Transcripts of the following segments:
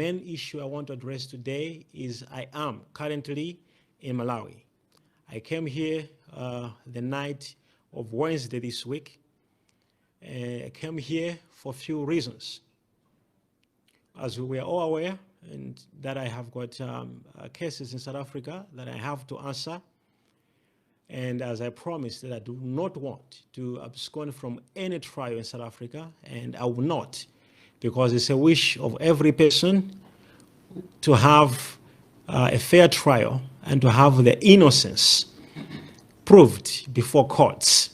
main issue I want to address today is I am currently in Malawi. I came here the night of Wednesday this week. I came here for a few reasons. As we were all aware, and that I have got cases in South Africa that I have to answer. And as I promised that I do not want to abscond from any trial in South Africa, and I will not, because it's a wish of every person to have a fair trial and to have their innocence proved before courts.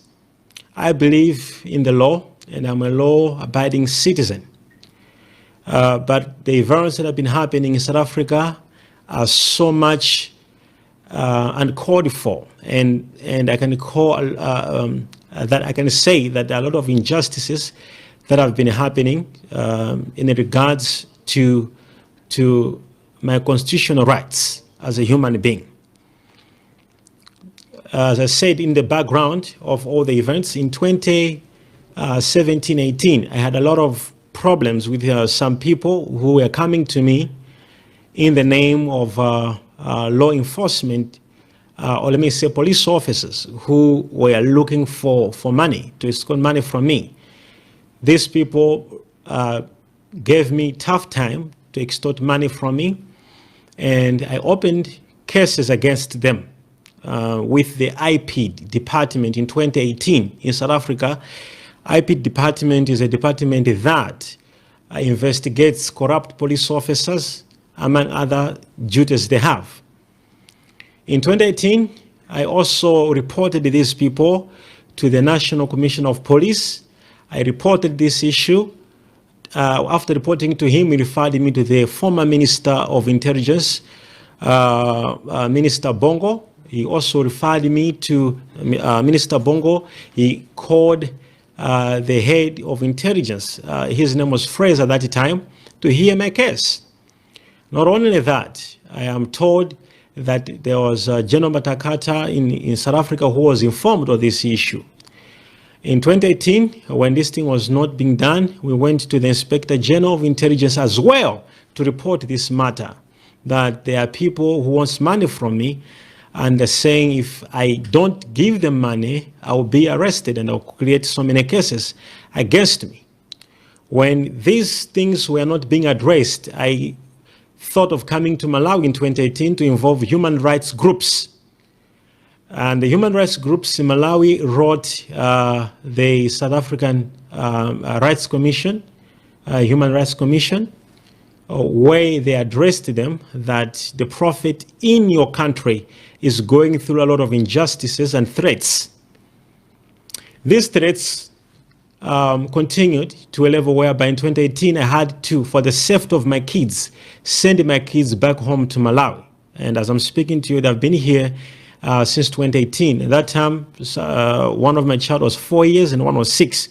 I believe in the law, and I'm a law-abiding citizen. But the events that have been happening in South Africa are so much uncalled for, and I can that I can say that there are a lot of injustices that have been happening in regards to my constitutional rights as a human being. As I said in the background of all the events, in 2017-18, I had a lot of problems with some people who were coming to me in the name of law enforcement, or let me say police officers who were looking for money, to extort money from me. These people gave me tough time to extort money from me, and I opened cases against them with the IP department in 2018 in South Africa. IP department is a department that investigates corrupt police officers, among other duties they have. In 2018, I also reported these people to the National Commission of Police. I reported this issue. After reporting to him, he referred me to the former Minister of Intelligence, Minister Bongo. He also referred me to Minister Bongo. He called the head of intelligence, his name was Fraser at that time, to hear my case. Not only that, I am told that there was General Matakata in South Africa who was informed of this issue. In 2018, when this thing was not being done, we went to the Inspector General of Intelligence as well to report this matter, that there are people who want money from me, and they're saying if I don't give them money, I will be arrested and I'll create so many cases against me. When these things were not being addressed, I thought of coming to Malawi in 2018 to involve human rights groups. And the human rights groups in Malawi wrote the South African Rights Commission, Human Rights Commission, where they addressed them that the prophet in your country is going through a lot of injustices and threats. These threats continued to a level whereby in 2018 I had to, for the safety of my kids, send my kids back home to Malawi. And as I'm speaking to you, they've been here since 2018. At that time, one of my child was 4 years and one was 6.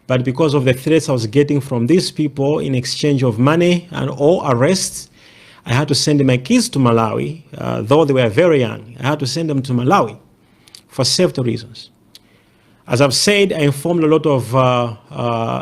But because of the threats I was getting from these people in exchange of money and or arrests, I had to send my kids to Malawi, though they were very young. I had to send them to Malawi for safety reasons. As I've said, I informed a lot of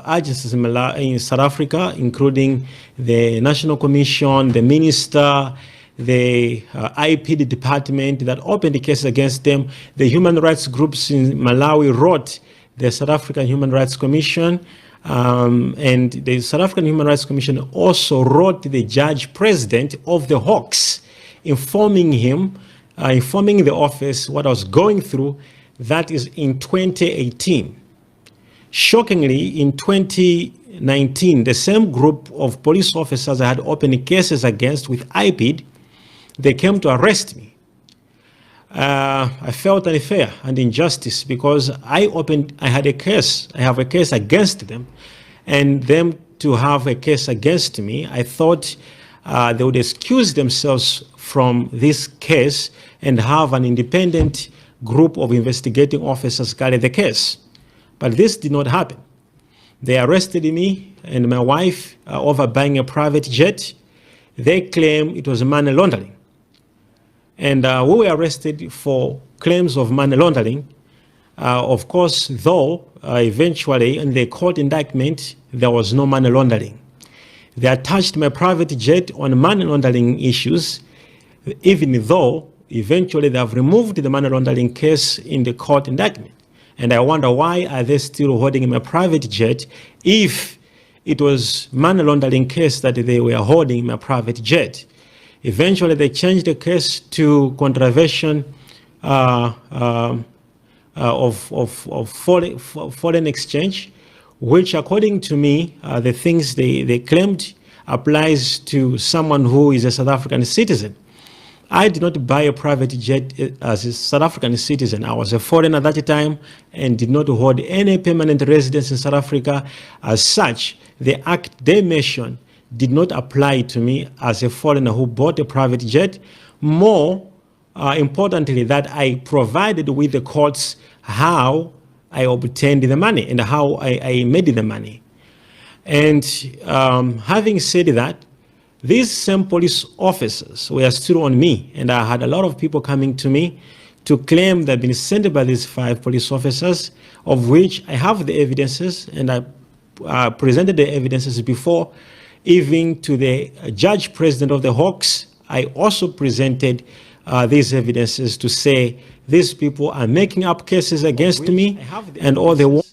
agencies in South Africa, including the National Commission, the Minister, the IP department that opened the case against them. The human rights groups in Malawi wrote the South African Human Rights Commission, and the South African Human Rights Commission also wrote the judge president of the Hawks, informing him, informing the office what I was going through. That is in 2018. Shockingly, in 2019, the same group of police officers I had opened cases against with IPID, they came to arrest me. I felt unfair and injustice because I have a case against them, and them to have a case against me, I thought they would excuse themselves from this case and have an independent group of investigating officers carry the case. But this did not happen. They arrested me and my wife over buying a private jet. They claim it was money laundering. And we were arrested for claims of money laundering. Of course, though, eventually in the court indictment, there was no money laundering. They attached my private jet on money laundering issues, even though eventually they have removed the money laundering case in the court indictment. And I wonder, why are they still holding my private jet if it was money laundering case that they were holding my private jet? Eventually, they changed the case to contravention of foreign exchange, which, according to me, the things they claimed applies to someone who is a South African citizen. I did not buy a private jet as a South African citizen. I was a foreigner at that time and did not hold any permanent residence in South Africa. As such, the act they mentioned did not apply to me as a foreigner who bought a private jet. More importantly, that I provided with the courts how I obtained the money and how I made the money. And having said that, these same police officers were still on me, and I had a lot of people coming to me to claim they've been sent by these 5 police officers, of which I have the evidences, and I presented the evidences before, even to the judge president of the Hawks. I also presented these evidences to say these people are making up cases against me, and all they want.